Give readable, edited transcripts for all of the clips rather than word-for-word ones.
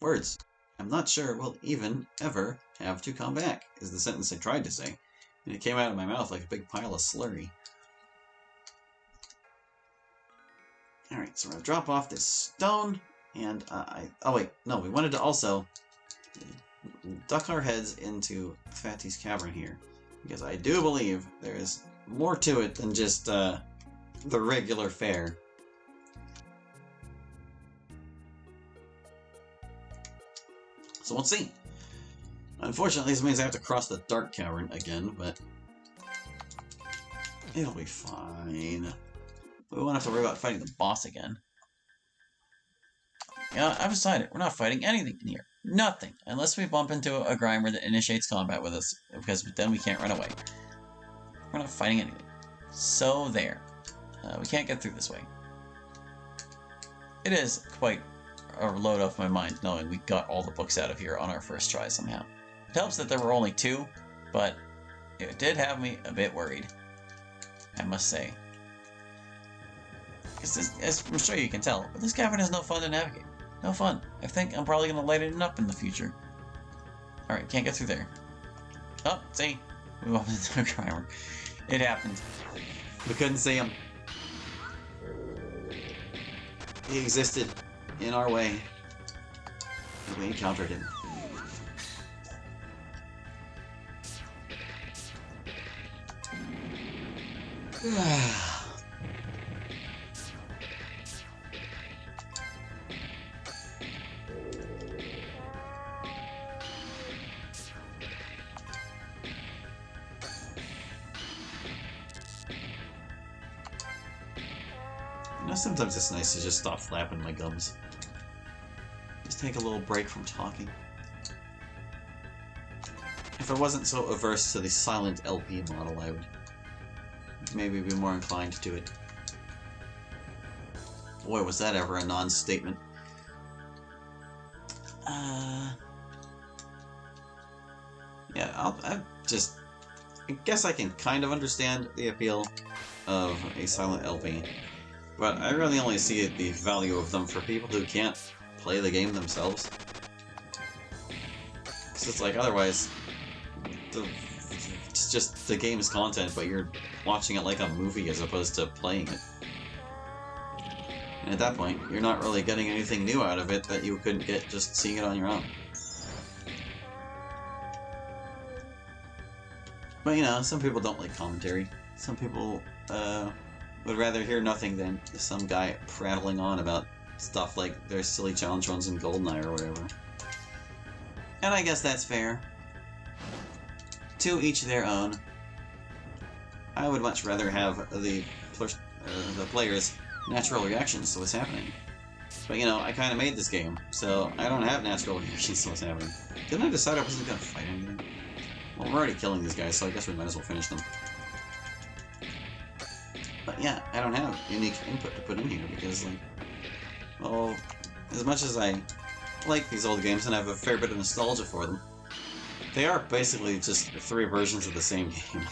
words I'm not sure we'll even ever have to come back, is the sentence I tried to say, and it came out of my mouth like a big pile of slurry. Alright, so we're going to drop off this stone, and oh wait, no, we wanted to also duck our heads into Fatty's cavern here, because I do believe there is more to it than just the regular fare. So we'll see. Unfortunately, this means I have to cross the Dark Cavern again, but it'll be fine. We won't have to worry about fighting the boss again. Yeah, I've decided we're not fighting anything in here. Nothing. Unless we bump into a grimer that initiates combat with us, because then we can't run away. We're not fighting anything. So there. We can't get through this way. It is quite a load off my mind knowing we got all the books out of here on our first try somehow. It helps that there were only 2, but it did have me a bit worried, I must say. As I'm sure you can tell, but this cavern is no fun to navigate. No fun. I think I'm probably going to light it up in the future. Alright, can't get through there. Oh, see? We bumped into a grimer. It happened. We couldn't see him. He existed in our way. And we encountered him. Sometimes it's nice to just stop flapping my gums. Just take a little break from talking. If I wasn't so averse to the silent LP model, I would maybe be more inclined to it. Boy, was that ever a non-statement. Yeah, I guess I can kind of understand the appeal of a silent LP. But I really only see the value of them for people who can't play the game themselves. Because it's like, otherwise, it's just the game's content, but you're watching it like a movie as opposed to playing it. And at that point, you're not really getting anything new out of it that you couldn't get just seeing it on your own. But you know, some people don't like commentary. Some people, would rather hear nothing than some guy prattling on about stuff like their silly challenge runs in GoldenEye or whatever. And I guess that's fair. To each their own. I would much rather have the players' natural reactions to what's happening. But you know, I kind of made this game, so I don't have natural reactions to what's happening. Didn't I decide I wasn't going to fight anything? Well, we're already killing these guys, so I guess we might as well finish them. But yeah, I don't have unique input to put in here because, like, well, as much as I like these old games and have a fair bit of nostalgia for them, they are basically just 3 versions of the same game.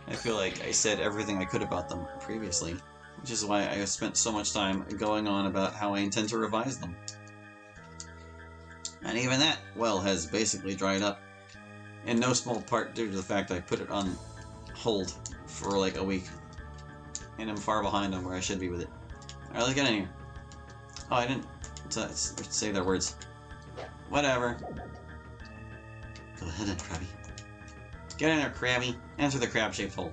I feel like I said everything I could about them previously, which is why I have spent so much time going on about how I intend to revise them. And even that well has basically dried up, in no small part due to the fact I put it on hold for like a week, and I'm far behind on where I should be with it. Alright, let's get in here. Oh, I didn't say their words. Whatever. Go ahead then, Krabby. Get in there, Krabby. Enter the crab-shaped hole.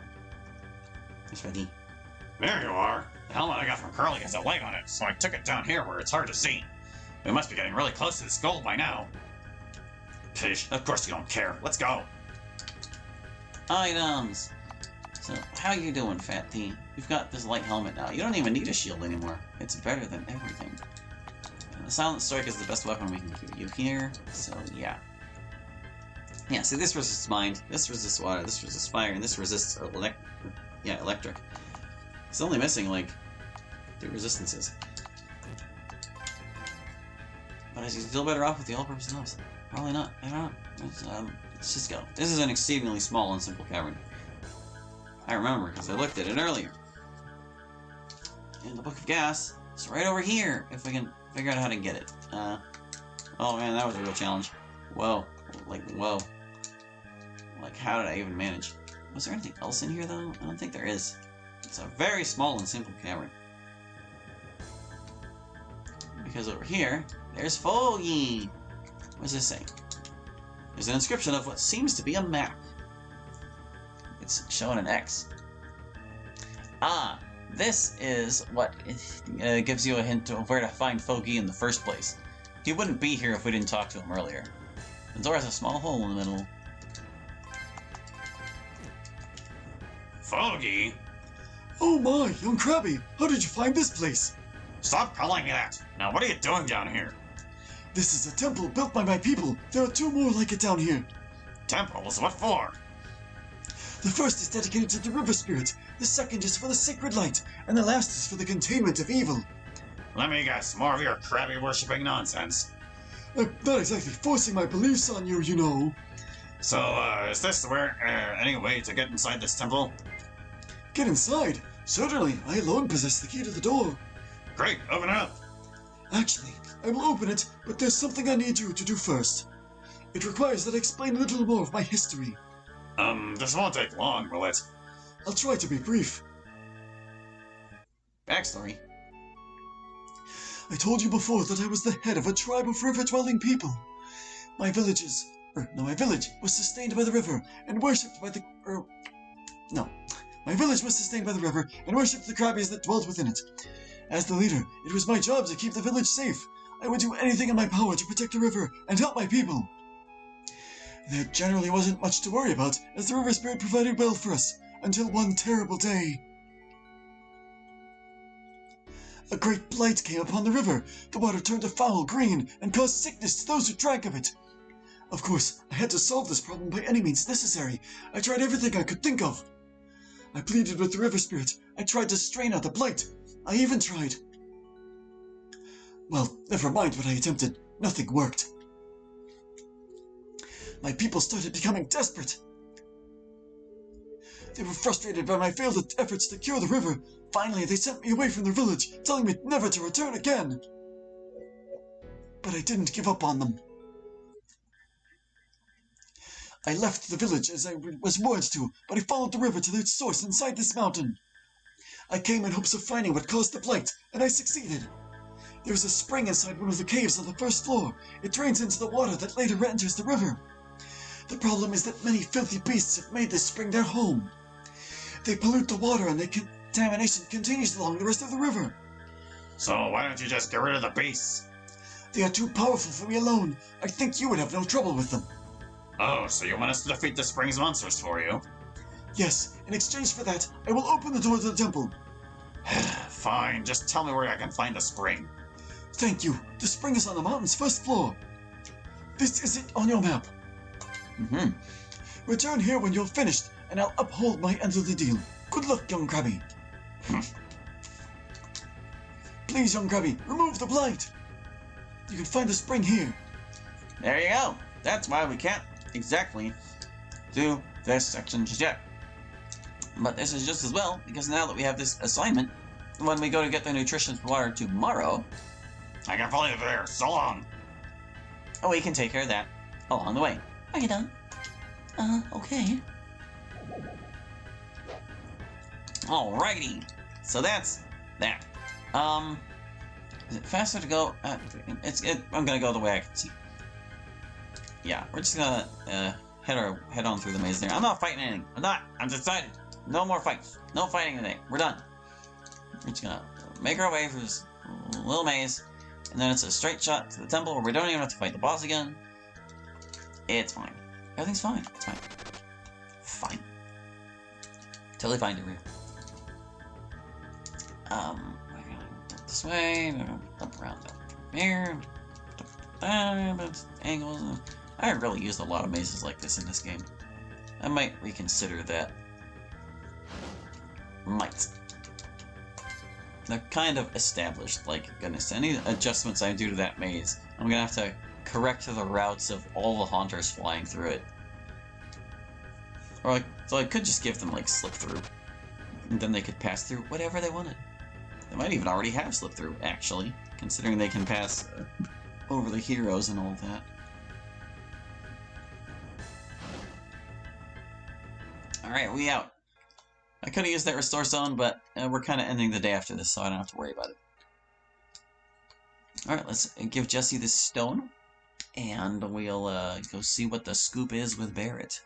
There's Freddy. There you are. The helmet I got from Curly has a light on it, so I took it down here where it's hard to see. We must be getting really close to this gold by now. Pish, of course you don't care. Let's go. Items! So, how you doing, Fat T? You've got this light helmet now. You don't even need a shield anymore. It's better than everything. And the Silent Strike is the best weapon we can give you here, so yeah. Yeah, see, this resists mind, this resists water, this resists fire, and this resists electric. It's only missing, like, 3 resistances. But is he still better off with the all-purpose gloves? Probably not. I don't know. Let's just go. This is an exceedingly small and simple cavern. I remember, because I looked at it earlier. And the Book of Gas is right over here, if I can figure out how to get it. Oh man, that was a real challenge. Whoa. Like, whoa. Like, how did I even manage? Was there anything else in here, though? I don't think there is. It's a very small and simple cavern. Because over here, there's Foggy! What does this say? There's an inscription of what seems to be a map. It's showing an X. Ah, this is what gives you a hint of where to find Foggy in the first place. He wouldn't be here if we didn't talk to him earlier. The door has a small hole in the middle. Foggy? Oh my, young Krabby, how did you find this place? Stop calling me that! Now what are you doing down here? This is a temple built by my people. There are 2 more like it down here. Temples? What for? The first is dedicated to the river spirit, the second is for the sacred light, and the last is for the containment of evil. Let me guess, more of your Krabby worshipping nonsense. I'm not exactly forcing my beliefs on you, you know. So, is this any way to get inside this temple? Get inside? Certainly, I alone possess the key to the door. Great, open it up. Actually, I will open it, but there's something I need you to do first. It requires that I explain a little more of my history. This won't take long, will it? I'll try to be brief. Backstory. I told you before that I was the head of a tribe of river-dwelling people. My village was sustained by the river and worshipped by the... My village was sustained by the river and worshipped the Krabbies that dwelt within it. As the leader, it was my job to keep the village safe. I would do anything in my power to protect the river and help my people. There generally wasn't much to worry about, as the river spirit provided well for us, until one terrible day. A great blight came upon the river. The water turned a foul green and caused sickness to those who drank of it. Of course, I had to solve this problem by any means necessary. I tried everything I could think of. I pleaded with the river spirit. I tried to strain out the blight. I even tried... Well, never mind what I attempted. Nothing worked. My people started becoming desperate. They were frustrated by my failed efforts to cure the river. Finally, they sent me away from their village, telling me never to return again. But I didn't give up on them. I left the village as I was warned to, but I followed the river to its source inside this mountain. I came in hopes of finding what caused the blight, and I succeeded. There is a spring inside one of the caves on the first floor. It drains into the water that later enters the river. The problem is that many filthy beasts have made this spring their home. They pollute the water and the contamination continues along the rest of the river. So why don't you just get rid of the beasts? They are too powerful for me alone. I think you would have no trouble with them. Oh, so you want us to defeat the spring's monsters for you? Yes, in exchange for that, I will open the door to the temple. Fine, just tell me where I can find the spring. Thank you. The spring is on the mountain's first floor. This is it on your map. Return here when you're finished, and I'll uphold my end of the deal. Good luck, young Krabby. Please, young Krabby, remove the blight. You can find the spring here. There you go. That's why we can't exactly do this section just yet. But this is just as well, because now that we have this assignment, when we go to get the nutrition water tomorrow... I can follow you there. So long. Oh, we can take care of that along the way. Are you done? Okay. Alrighty. So that's that. Is it faster to go? I'm gonna go the way I can see. Yeah, we're just gonna head on through the maze there. I'm not fighting anything. I'm decided. No more fights. No fighting today. We're done. We're just gonna make our way through this little maze, and then it's a straight shot to the temple where we don't even have to fight the boss again. It's fine. Everything's fine. It's fine. Fine. Totally fine to read. We're gonna go this way. We're gonna jump around down here. Angles. I haven't really used a lot of mazes like this in this game. I might reconsider that. Might. They're kind of established, like, goodness. Any adjustments I do to that maze, I'm gonna have to correct the routes of all the haunters flying through it. Or, like, so I could just give them, like, slip through. And then they could pass through whatever they wanted. They might even already have slip through, actually. considering they can pass over the heroes and all that. Alright, we out. I could have used that restore zone, but we're kind of ending the day after this, so I don't have to worry about it. Alright, let's give Jesse this stone, and we'll go see what the scoop is with Barret.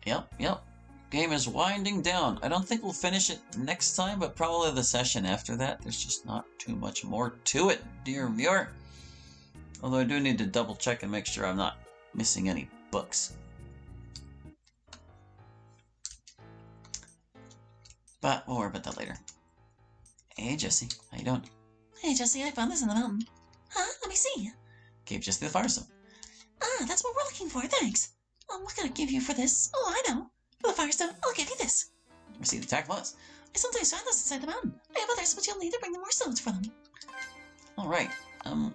Yep. Game is winding down. I don't think we'll finish it next time, but probably the session after that. There's just not too much more to it, dear viewer. Although I do need to double check and make sure I'm not missing any books. But we'll worry about that later. Hey, Jesse. How you doing? Hey, Jesse, I found this in the mountain. Huh? Let me see. Gave Jesse the Firestone. Ah, that's what we're looking for, thanks. What can I give you for this? Oh, I know. For the Firestone, I'll give you this. Received attack plus. I sometimes find this inside the mountain. I have others, but you'll need to bring them more stones for them. Alright.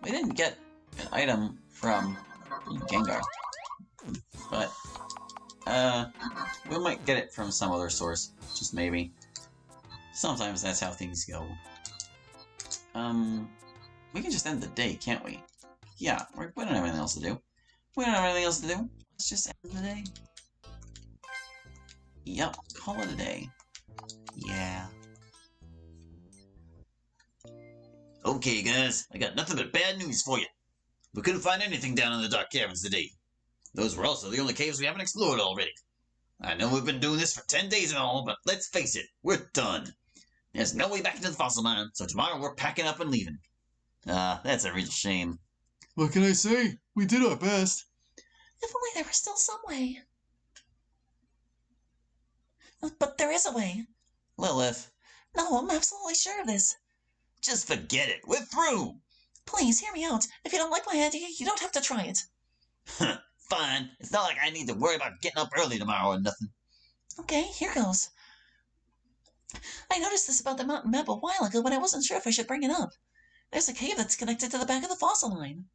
We didn't get an item from Gengar. But, we might get it from some other source. Just maybe. Sometimes that's how things go. We can just end the day, can't we? Yeah, we don't have anything else to do. We don't have anything else to do. Let's just end the day. Yep, call it a day. Yeah. Okay, guys, I got nothing but bad news for you. We couldn't find anything down in the dark caverns today. Those were also the only caves we haven't explored already. I know we've been doing this for 10 days and all, but let's face it, we're done. There's no way back into the fossil mine, so tomorrow we're packing up and leaving. That's a real shame. What can I say? We did our best. If only there were still some way. But there is a way. Lilith. No, I'm absolutely sure of this. Just forget it. We're through. Please, hear me out. If you don't like my idea, you don't have to try it. Fine. It's not like I need to worry about getting up early tomorrow or nothing. Okay, here goes. I noticed this about the mountain map a while ago, but I wasn't sure if I should bring it up. There's a cave that's connected to the back of the fossil line.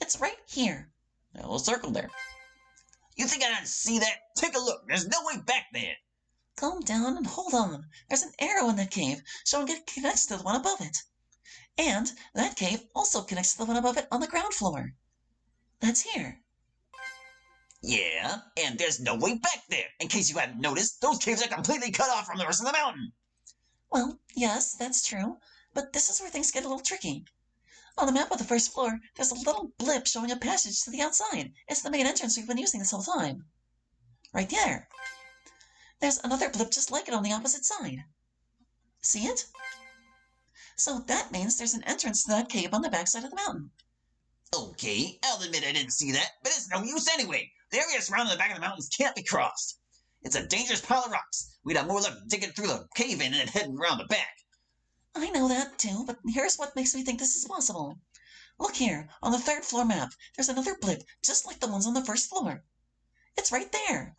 It's right here. A little circle there. You think I didn't see that? Take a look. There's no way back there. Calm down and hold on. There's an arrow in that cave showing it connects to the one above it. And that cave also connects to the one above it on the ground floor. That's here. Yeah, and there's no way back there. In case you hadn't noticed, those caves are completely cut off from the rest of the mountain. Well, yes, that's true. But this is where things get a little tricky. On the map of the first floor, there's a little blip showing a passage to the outside. It's the main entrance we've been using this whole time. Right there. There's another blip just like it on the opposite side. See it? So that means there's an entrance to that cave on the backside of the mountain. Okay, I'll admit I didn't see that, but it's no use anyway. The area surrounding the back of the mountains can't be crossed. It's a dangerous pile of rocks. We'd have more luck digging through the cave in and heading around the back. I know that too, but here's what makes me think this is possible. Look here, on the third floor map, there's another blip just like the ones on the first floor. It's right there.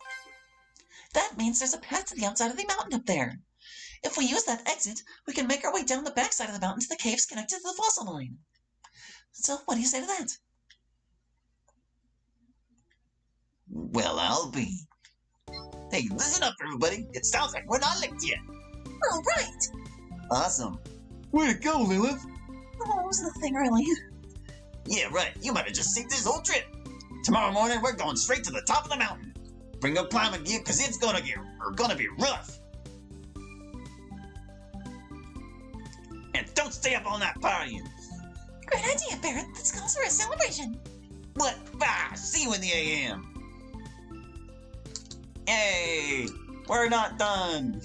That means there's a path to the outside of the mountain up there. If we use that exit, we can make our way down the backside of the mountain to the caves connected to the fossil mine. So what do you say to that? Well, I'll be. Hey, listen up, everybody. It sounds like we're not licked yet. All right. Awesome. Way to go, Lilith. Oh, it was nothing really. Yeah, right. You might have just saved this whole trip. Tomorrow morning, we're going straight to the top of the mountain. Bring up climbing gear, because it's gonna be rough. And don't stay up all night partying. Great idea, Barret. Let's go for a celebration. What? Bah! See you in the AM. Yay! We're not done!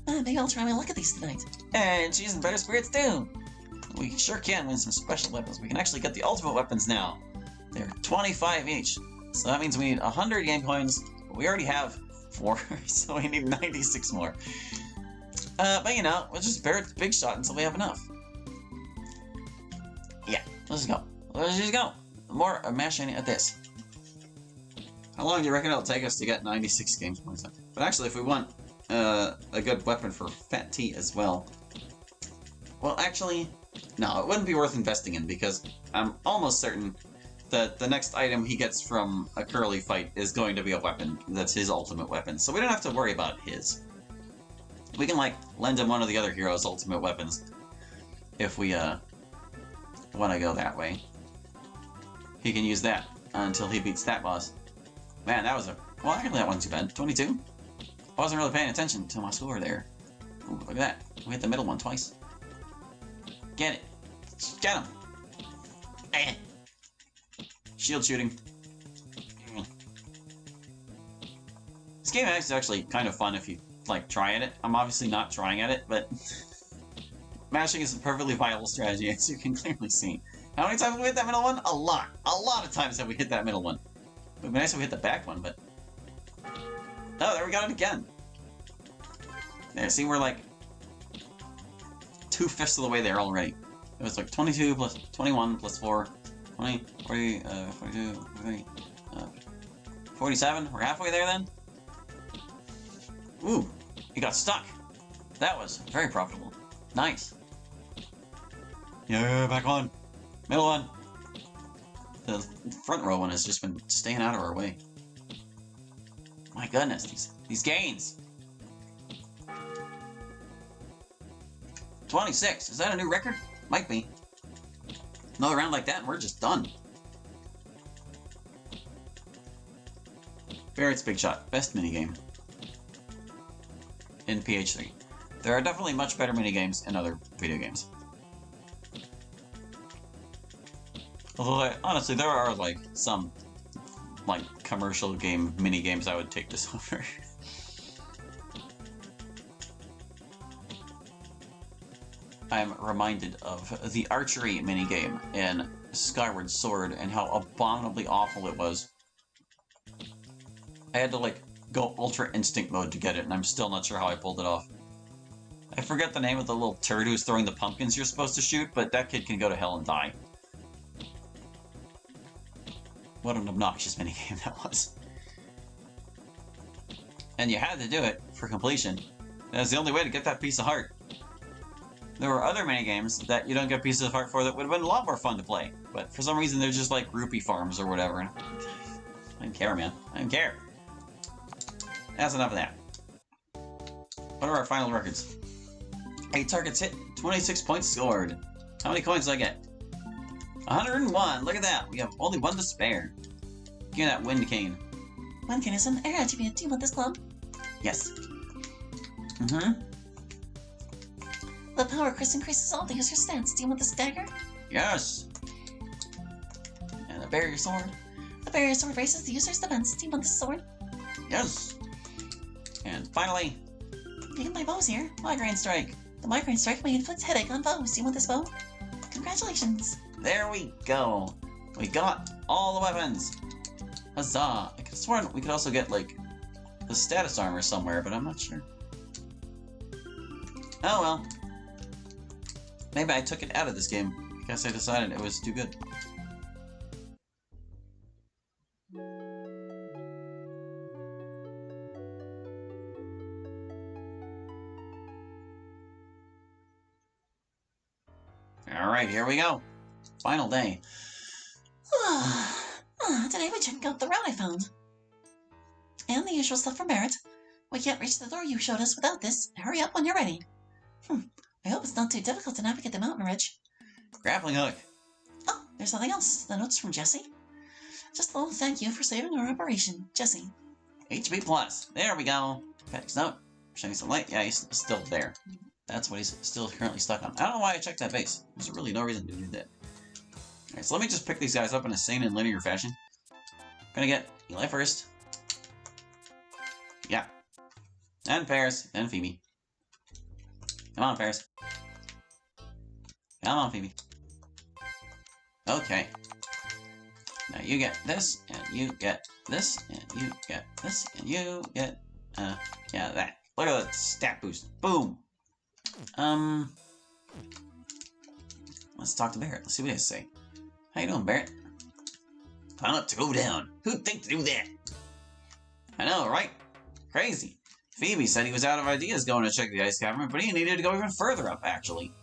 Maybe I'll try my luck at these tonight. And she's in better spirits too! We sure can win some special weapons. We can actually get the ultimate weapons now. They're 25 each. So that means we need 100 game coins. We already have 4, so we need 96 more. But you know, we'll just Barret's big shot until we have enough. Yeah, let's go. Let's just go. More mashing at this. How long do you reckon it'll take us to get 96 game points? But actually, if we want a good weapon for Fat T as well. Well, actually, no, it wouldn't be worth investing in because I'm almost certain that the next item he gets from a Curly fight is going to be a weapon that's his ultimate weapon. So we don't have to worry about his. We can, like, lend him one of the other heroes' ultimate weapons. If we, want to go that way. He can use that until he beats that boss. Man, that was a... Well, actually, that wasn't too bad. 22. I wasn't really paying attention to my score there. Ooh, look at that. We hit the middle one twice. Get it. Get him. Eh. Shield shooting. This game is actually kind of fun if you, like, try at it. I'm obviously not trying at it, but... mashing is a perfectly viable strategy, as you can clearly see. How many times have we hit that middle one? A lot. A lot of times have we hit that middle one. It would be nice if we hit the back one, but... Oh, there we got it again. There, see, we're like... 2/5 of the way there already. It was like 22 plus 21 plus 4... 20, 40, 42, 40, 47. We're halfway there then? Ooh, he got stuck. That was very profitable. Nice. Yeah, back on. Middle one. The front row one has just been staying out of our way. My goodness, these gains. 26. Is that a new record? Might be. Another round like that and we're just done. Barrett's Big Shot. Best minigame. In PH3. There are definitely much better minigames in other video games. Although, honestly, there are, like, some, like, commercial game minigames I would take this over. I am reminded of the archery minigame in Skyward Sword and how abominably awful it was. I had to, like, go Ultra Instinct mode to get it, and I'm still not sure how I pulled it off. I forget the name of the little turd who's throwing the pumpkins you're supposed to shoot, but that kid can go to hell and die. What an obnoxious minigame that was. And you had to do it for completion. That's the only way to get that piece of heart. There were other minigames that you don't get pieces of heart for that would have been a lot more fun to play, but for some reason they're just like rupee farms or whatever. I don't care, man. I don't care. That's enough of that. What are our final records? 8 targets hit, 26 points scored. How many coins did I get? 101! Look at that! We have only 1 to spare. Give me that wind cane. Wind cane is an air attribute. Do you want this club? Yes. Mm-hmm. The power crest increases all the user's stats. Do you want this dagger? Yes! And a barrier sword. The barrier sword raises the user's defense. Do you want this sword? Yes! And finally... You can buy bows here. Migraine Strike. The migraine strike may inflict headache on bows. Do you want this bow? Congratulations! There we go! We got all the weapons! Huzzah! I could have sworn we could also get, like, the status armor somewhere, but I'm not sure. Oh well. Maybe I took it out of this game. I guess I decided it was too good. Alright, here we go. Final day. Today we're checking out the route I found. And the usual stuff from Barrett. We can't reach the door you showed us without this. Hurry up when you're ready. I hope it's not too difficult to navigate the mountain ridge. Grappling hook. Oh, there's something else. The notes from Jesse. Just a little thank you for saving our operation, Jesse. HP plus. There we go. Patrick's note. Shining some light. Yeah, he's still there. That's what he's still currently stuck on. I don't know why I checked that base. There's really no reason to do that. Alright, so let me just pick these guys up in a sane and linear fashion. Gonna get Eli first. Yeah. And Paris. And Phoebe. Come on, Paris. Come on, Phoebe. Okay. Now you get this, and you get this, and you get this, and you get, yeah, that. Look at that stat boost. Boom! Let's talk to Barrett. Let's see what he has to say. How you doing, Barrett? Time up to go down. Who'd think to do that? I know, right? Crazy. Phoebe said he was out of ideas going to check the ice cavern, but he needed to go even further up, actually.